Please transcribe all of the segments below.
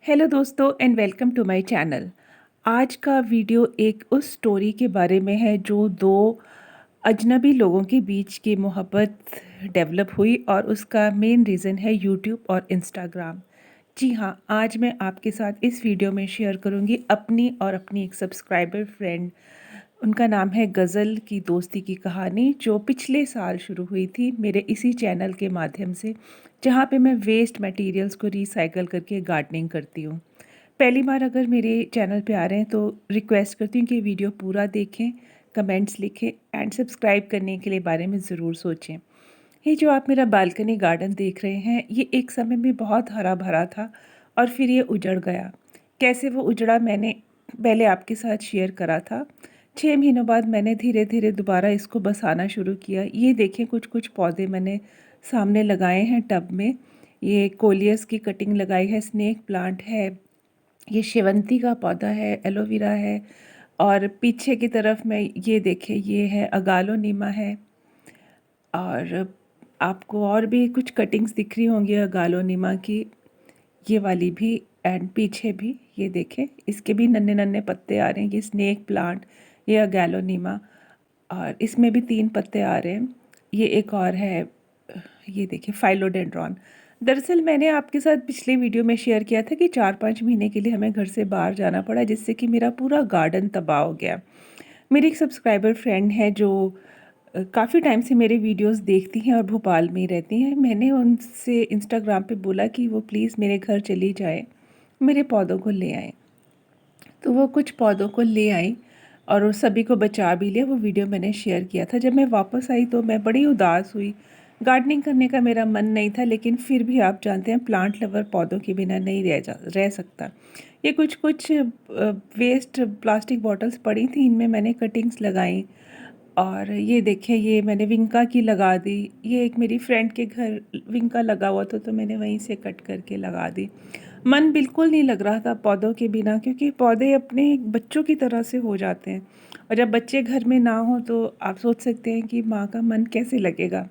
Hello दोस्तों and welcome to my channel. आज का वीडियो एक उस स्टोरी के बारे में है जो दो अजनबी लोगों के बीच की मोहब्बत डेवलप हुई और उसका मेन रीज़न है यूट्यूब और इंस्टाग्राम। जी हाँ, आज मैं आपके साथ इस वीडियो में शेयर करूँगी अपनी और अपनी एक सब्सक्राइबर फ्रेंड, उनका नाम है गज़ल की दोस्ती की कहानी, जो पिछले साल शुरू हुई थी मेरे इसी चैनल के माध्यम से, जहाँ पे मैं वेस्ट मटेरियल्स को रिसाइकल करके गार्डनिंग करती हूँ। पहली बार अगर मेरे चैनल पे आ रहे हैं तो रिक्वेस्ट करती हूँ कि वीडियो पूरा देखें, कमेंट्स लिखें एंड सब्सक्राइब करने के लिए बारे में ज़रूर सोचें। ये जो आप मेरा बालकनी गार्डन देख रहे हैं, ये एक समय में बहुत हरा-भरा था और फिर ये उजड़ गया। कैसे वो उजड़ा मैंने पहले आपके साथ शेयर करा था। 6 महीनों बाद मैंने धीरे-धीरे दोबारा इसको बसाना शुरू किया। ये देखें कुछ-कुछ पौधे मैंने सामने लगाए हैं टब में। ये कोलियस की कटिंग लगाई है, स्नेक प्लांट है, ये शेवंती का पौधा है, एलोवेरा है और पीछे की तरफ में ये देखें ये है अगालोनिमा है। और आपको और भी कुछ कटिंग्स दिख रही होंगी अगालोनिमा की, ये वाली भी एंड पीछे भी ये देखें, इसके भी नन्हे-नन्हे पत्ते आ रहे हैं। ये स्नेक प्लांट, ये अगालोनिमा और इसमें भी 3 पत्ते आ रहे हैं। ये एक और है, ये देखिए फाइलोडेंड्रॉन। दरअसल मैंने आपके साथ पिछले वीडियो में शेयर किया था कि 4-5 महीने के लिए हमें घर से बाहर जाना पड़ा, जिससे कि मेरा पूरा गार्डन तबाह हो गया। मेरी एक सब्सक्राइबर फ्रेंड है जो काफ़ी टाइम से मेरे वीडियोस देखती हैं और भोपाल में ही रहती हैं। मैंने उनसे इंस्टाग्राम पे बोला कि वो प्लीज़ मेरे घर चली जाएँ, मेरे पौधों को ले आएँ। तो वो कुछ पौधों को ले आई और उन सभी को बचा भी लिया। वो वीडियो मैंने शेयर किया था। जब मैं वापस आई तो मैं बड़ी उदास हुई। गार्डनिंग करने का मेरा मन नहीं था, लेकिन फिर भी आप जानते हैं प्लांट लवर पौधों के बिना नहीं रह सकता। ये कुछ वेस्ट प्लास्टिक बॉटल्स पड़ी थी, इनमें मैंने कटिंग्स लगाई और ये देखिए ये मैंने विंका की लगा दी। ये एक मेरी फ्रेंड के घर विंका लगा हुआ था तो मैंने वहीं से कट करके लगा दी। मन बिल्कुल नहीं लग रहा था पौधों के बिना, क्योंकि पौधे अपने बच्चों की तरह से हो जाते हैं और जब बच्चे घर में ना हो तो आप सोच सकते हैं कि माँ का मन कैसे लगेगा।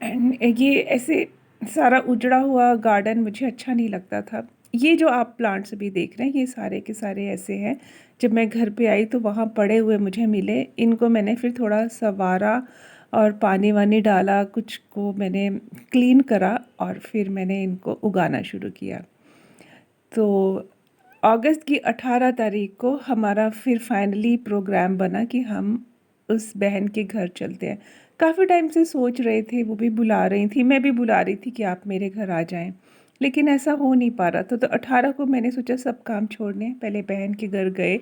एंड ये ऐसे सारा उजड़ा हुआ गार्डन मुझे अच्छा नहीं लगता था। ये जो आप प्लांट्स अभी देख रहे हैं ये सारे के सारे ऐसे हैं। जब मैं घर पे आई तो वहाँ पड़े हुए मुझे मिले। इनको मैंने फिर थोड़ा संवारा और पानी वानी डाला, कुछ को मैंने क्लीन करा और फिर मैंने इनको उगाना शुरू किया। तो अगस्त की 18 तारीख को हमारा फिर फाइनली प्रोग्राम बना कि हम उस बहन के घर चलते हैं। काफ़ी टाइम से सोच रहे थे, वो भी बुला रही थी, मैं भी बुला रही थी कि आप मेरे घर आ जाएं, लेकिन ऐसा हो नहीं पा रहा था। तो 18 को मैंने सोचा सब काम छोड़ने पहले बहन के घर गए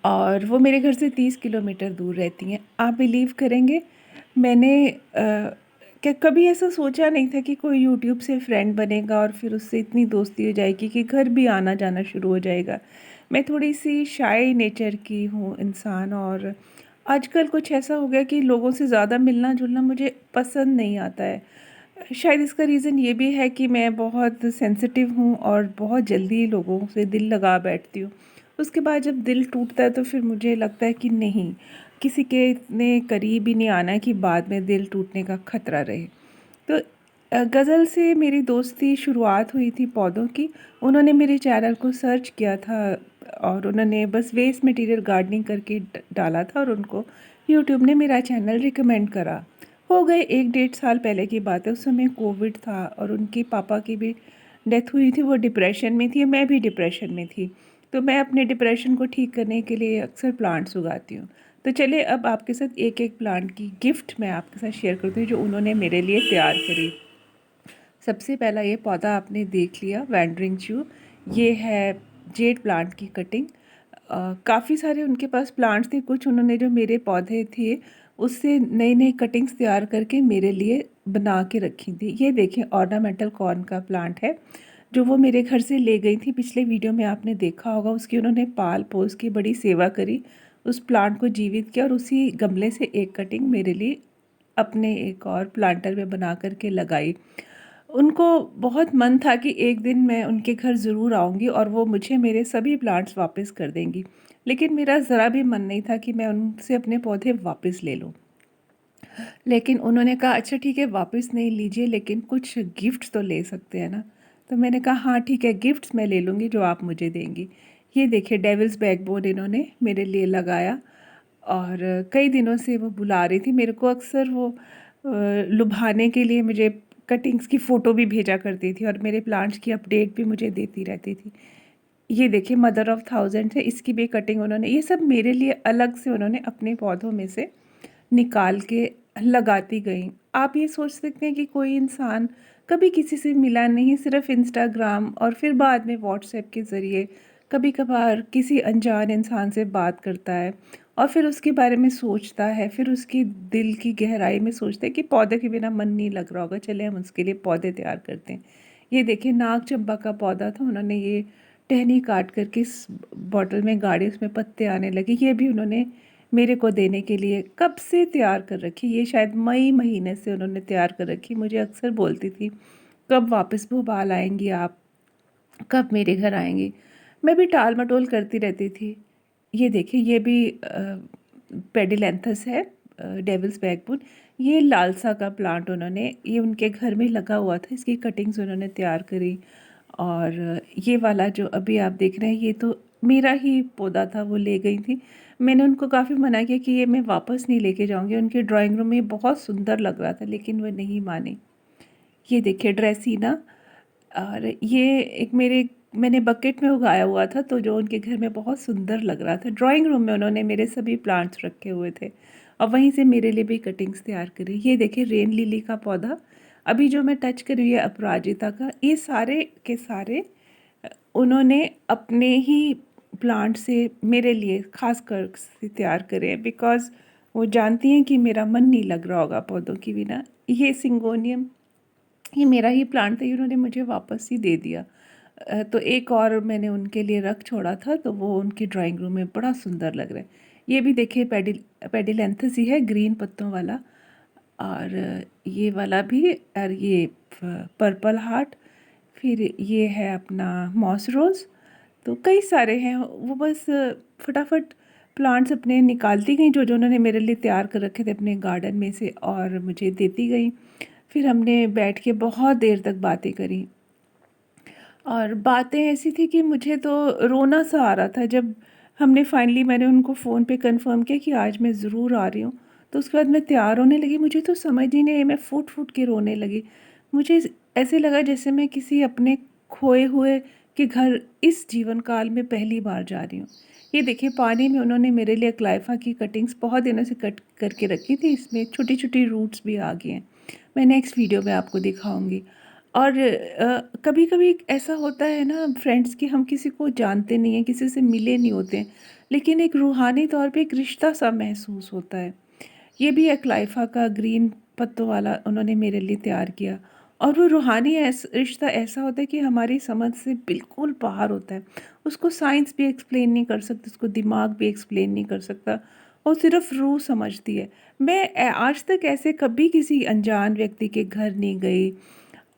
और वो मेरे घर से 30 किलोमीटर दूर रहती हैं। आप बिलीव करेंगे, मैंने क्या कभी ऐसा सोचा नहीं था कि कोई यूट्यूब से फ्रेंड बनेगा और फिर उससे इतनी दोस्ती हो जाएगी कि घर भी आना जाना शुरू हो जाएगा। मैं थोड़ी सी शाय नेचर की हूँ इंसान और आजकल कुछ ऐसा हो गया कि लोगों से ज़्यादा मिलना जुलना मुझे पसंद नहीं आता है। शायद इसका रीज़न ये भी है कि मैं बहुत सेंसिटिव हूँ और बहुत जल्दी लोगों से दिल लगा बैठती हूँ। उसके बाद जब दिल टूटता है तो फिर मुझे लगता है कि नहीं, किसी के इतने करीब ही नहीं आना है कि बाद में दिल टूटने का खतरा रहे। तो गज़ल से मेरी दोस्ती शुरुआत हुई थी पौधों की। उन्होंने मेरे चैनल को सर्च किया था और उन्होंने बस वेस्ट मटेरियल गार्डनिंग करके डाला था और उनको यूट्यूब ने मेरा चैनल रिकमेंड करा। हो गए 1 डेढ़ साल पहले की बात है। उस समय कोविड था और उनके पापा की भी डेथ हुई थी। वो डिप्रेशन में थी, मैं भी डिप्रेशन में थी। तो मैं अपने डिप्रेशन को ठीक करने के लिए अक्सर प्लांट्स उगाती हूँ। तो चलिए अब आपके साथ एक एक प्लांट की गिफ्ट मैं आपके साथ शेयर करती हूँ जो उन्होंने मेरे लिए तैयार करी। सबसे पहला ये पौधा आपने देख लिया, वैंडरिंग च्यू। ये है जेड प्लांट की कटिंग। काफ़ी सारे उनके पास प्लांट्स थे, कुछ उन्होंने जो मेरे पौधे थे उससे नई नई कटिंग्स तैयार करके मेरे लिए बना के रखी थी। ये देखें ऑर्नामेंटल कॉर्न का प्लांट है जो वो मेरे घर से ले गई थी। पिछले वीडियो में आपने देखा होगा, उसकी उन्होंने पाल पोस की बड़ी सेवा करी, उस प्लांट को जीवित किया और उसी गमले से एक कटिंग मेरे लिए अपने एक और प्लांटर में बना करके लगाई। उनको बहुत मन था कि एक दिन मैं उनके घर ज़रूर आऊँगी और वो मुझे मेरे सभी प्लांट्स वापस कर देंगी, लेकिन मेरा ज़रा भी मन नहीं था कि मैं उनसे अपने पौधे वापस ले लूँ। लेकिन उन्होंने कहा अच्छा ठीक है वापस नहीं लीजिए, लेकिन कुछ गिफ्ट तो ले सकते हैं ना। तो मैंने कहा हाँ ठीक है, गिफ्ट्स मैं ले लूँगी जो आप मुझे देंगी। ये देखिए डेविल्स बैकबोन इन्होंने मेरे लिए लगाया और कई दिनों से वो बुला रही थी मेरे को। अक्सर वो लुभाने के लिए मुझे कटिंग्स की फ़ोटो भी भेजा करती थी और मेरे प्लांट्स की अपडेट भी मुझे देती रहती थी। ये देखिए मदर ऑफ़ थाउजेंड्स है, इसकी भी कटिंग उन्होंने, ये सब मेरे लिए अलग से उन्होंने अपने पौधों में से निकाल के लगाती गईं। आप ये सोच सकते हैं कि कोई इंसान कभी किसी से मिला नहीं, सिर्फ़ इंस्टाग्राम और फिर बाद में व्हाट्सएप के ज़रिए कभी-कभार किसी अनजान इंसान से बात करता है और फिर उसके बारे में सोचता है, फिर उसकी दिल की गहराई में सोचता है कि पौधे के बिना मन नहीं लग रहा होगा, चलिए हम उसके लिए पौधे तैयार करते हैं। ये देखिए नाग चंपा का पौधा था, उन्होंने ये टहनी काट कर के इस बॉटल में गाड़ी, उसमें पत्ते आने लगे। ये भी उन्होंने मेरे को देने के लिए कब से तैयार कर रखी, ये शायद मई महीने से उन्होंने तैयार कर रखी। मुझे अक्सर बोलती थी कब वापस भोपाल आएंगी आप, कब मेरे घर आएंगी। मैं भी टाल मटोल करती रहती थी। ये देखिए ये भी पेडिलेंथस है, डेविल्स बैकबोन। ये लालसा का प्लांट उन्होंने, ये उनके घर में लगा हुआ था, इसकी कटिंग्स उन्होंने तैयार करी। और ये वाला जो अभी आप देख रहे हैं ये तो मेरा ही पौधा था, वो ले गई थी। मैंने उनको काफ़ी मना किया कि ये मैं वापस नहीं लेके जाऊंगी, उनके ड्राइंग रूम में बहुत सुंदर लग रहा था, लेकिन वो नहीं मानी। ये देखिए ड्रेसीना, और ये एक मैंने बकेट में उगाया हुआ था, तो जो उनके घर में बहुत सुंदर लग रहा था। ड्राइंग रूम में उन्होंने मेरे सभी प्लांट्स रखे हुए थे और वहीं से मेरे लिए भी कटिंग्स तैयार करी। ये देखिए रेन लिली का पौधा, अभी जो मैं टच कर रही है अपराजिता का, ये सारे के सारे उन्होंने अपने ही प्लांट से मेरे लिए खास कर से तैयार करे हैं, बिकॉज़ वो जानती हैं कि मेरा मन नहीं लग रहा होगा पौधों के बिना। ये सिंगोनियम, ये मेरा ही प्लांट था, ये उन्होंने मुझे वापस ही दे दिया। तो एक और मैंने उनके लिए रख छोड़ा था, तो वो उनकी ड्राइंग रूम में बड़ा सुंदर लग रहा है। ये भी देखिए पेडिलेंथस ही है, ग्रीन पत्तों वाला। और ये वाला भी, और ये पर्पल हार्ट, फिर ये है अपना मॉस रोज़। तो कई सारे हैं, वो बस फटाफट प्लांट्स अपने निकालती गई जो जो उन्होंने मेरे लिए तैयार कर रखे थे अपने गार्डन में से, और मुझे देती गई। फिर हमने बैठ के बहुत देर तक बातें करी और बातें ऐसी थी कि मुझे तो रोना सा आ रहा था जब मैंने उनको फ़ोन पे कंफर्म किया कि आज मैं ज़रूर आ रही हूँ। तो उसके बाद मैं तैयार होने लगी, मुझे तो समझ ही नहीं आई, मैं फूट फूट के रोने लगी। मुझे ऐसे लगा जैसे मैं किसी अपने खोए हुए के घर इस जीवन काल में पहली बार जा रही हूँ। ये देखिए पानी में उन्होंने मेरे लिए क्लाइफा की कटिंग्स बहुत दिनों से कट करके रखी थी, इसमें छोटी छोटी रूट्स भी आ गए हैं। मैं नेक्स्ट वीडियो में आपको दिखाऊंगी। और कभी-कभी ऐसा होता है ना फ्रेंड्स, कि हम किसी को जानते नहीं हैं, किसी से मिले नहीं होते हैं, लेकिन एक रूहानी तौर पे एक रिश्ता सा महसूस होता है। ये भी एक लाइफा का ग्रीन पत्तों वाला उन्होंने मेरे लिए तैयार किया। और वो रूहानी रिश्ता ऐसा होता है कि हमारी समझ से बिल्कुल बाहर होता है। उसको साइंस भी एक्सप्लेन नहीं कर सकती, उसको दिमाग भी एक्सप्लेन नहीं कर सकता, और सिर्फ रूह समझती है। मैं आज तक ऐसे कभी किसी अनजान व्यक्ति के घर नहीं गई,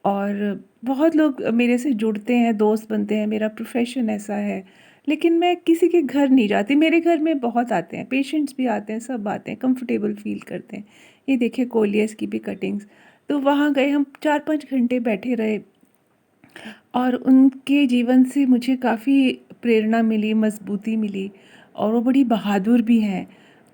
और बहुत लोग मेरे से जुड़ते हैं, दोस्त बनते हैं, मेरा प्रोफेशन ऐसा है, लेकिन मैं किसी के घर नहीं जाती। मेरे घर में बहुत आते हैं, पेशेंट्स भी आते हैं, सब आते हैं, कंफर्टेबल फील करते हैं। ये देखिए कोलियस की भी कटिंग्स, तो वहाँ गए, हम 4-5 घंटे बैठे रहे और उनके जीवन से मुझे काफ़ी प्रेरणा मिली, मजबूती मिली, और वो बड़ी बहादुर भी हैं।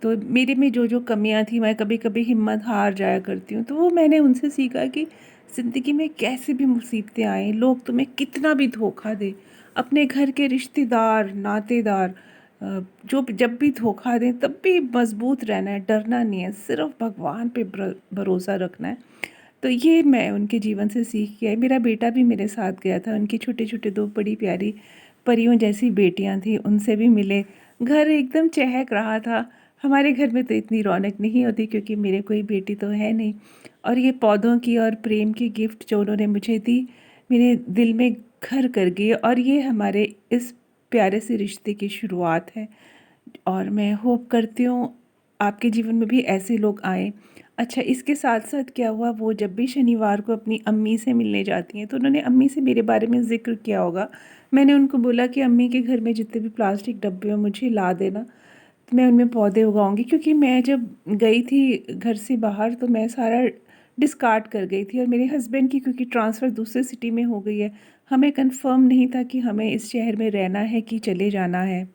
तो मेरे में जो जो कमियां थी, मैं कभी कभी हिम्मत हार जाया करती हूँ, तो वो मैंने उनसे सीखा कि ज़िंदगी में कैसे भी मुसीबतें आएँ, लोग तुम्हें कितना भी धोखा दे, अपने घर के रिश्तेदार नातेदार जो जब भी धोखा दें तब भी मजबूत रहना है, डरना नहीं है, सिर्फ भगवान पे भरोसा रखना है। तो ये मैं उनके जीवन से सीख के आई। मेरा बेटा भी मेरे साथ गया था, उनकी छोटे छोटे दो बड़ी प्यारी परियों जैसी बेटियां थी, उनसे भी मिले। घर एकदम चहक रहा था। हमारे घर में तो इतनी रौनक नहीं होती क्योंकि मेरे कोई बेटी तो है नहीं। और ये पौधों की और प्रेम की गिफ्ट जो उन्होंने मुझे दी, मेरे दिल में घर कर गई, और ये हमारे इस प्यारे से रिश्ते की शुरुआत है। और मैं होप करती हूँ आपके जीवन में भी ऐसे लोग आएँ। अच्छा, इसके साथ साथ क्या हुआ, वो जब भी शनिवार को अपनी अम्मी से मिलने जाती हैं, तो उन्होंने अम्मी से मेरे बारे में ज़िक्र किया होगा। मैंने उनको बोला कि अम्मी के घर में जितने भी प्लास्टिक डब्बे हैं मुझे ला देना, तो मैं उनमें पौधे उगाऊंगी। क्योंकि मैं जब गई थी घर से बाहर तो मैं सारा डिस्कार्ड कर गई थी, और मेरे हस्बैंड की क्योंकि ट्रांसफ़र दूसरे सिटी में हो गई है, हमें कंफ़र्म नहीं था कि हमें इस शहर में रहना है कि चले जाना है।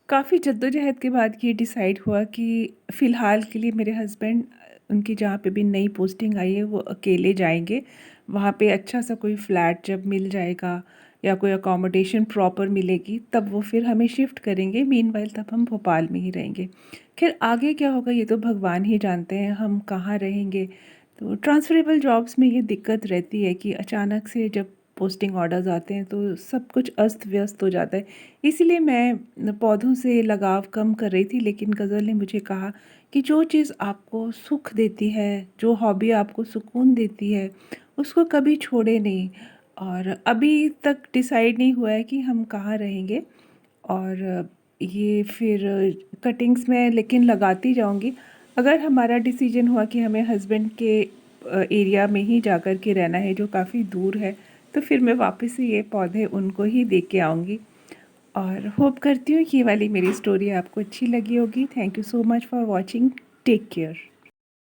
काफ़ी जद्दोजहद के बाद ये डिसाइड हुआ कि फ़िलहाल के लिए मेरे हस्बैंड उनकी जहाँ पे भी नई पोस्टिंग आई है वो अकेले जाएँगे। वहाँ पे अच्छा सा कोई फ्लैट जब मिल जाएगा या कोई अकोमोडेशन प्रॉपर मिलेगी तब वो फिर हमें शिफ्ट करेंगे, मीनवाइल तब हम भोपाल में ही रहेंगे। ख़ैर आगे क्या होगा ये तो भगवान ही जानते हैं, हम कहाँ रहेंगे। तो ट्रांसफ़रेबल जॉब्स में ये दिक्कत रहती है कि अचानक से जब पोस्टिंग ऑर्डर्स आते हैं तो सब कुछ अस्त-व्यस्त हो जाता है। इसीलिए मैं पौधों से लगाव कम कर रही थी, लेकिन गज़ल ने मुझे कहा कि जो चीज़ आपको सुख देती है, जो हॉबी आपको सुकून देती है, उसको कभी छोड़े नहीं। और अभी तक डिसाइड नहीं हुआ है कि हम कहाँ रहेंगे। और ये फिर कटिंग्स मैं लेकिन लगाती जाऊँगी। अगर हमारा डिसीजन हुआ कि हमें हस्बैंड के एरिया में ही जाकर के रहना है जो काफ़ी दूर है, तो फिर मैं वापस से ये पौधे उनको ही दे के आऊँगी। और होप करती हूँ ये वाली मेरी स्टोरी आपको अच्छी लगी होगी। Thank you so much for watching. Take care.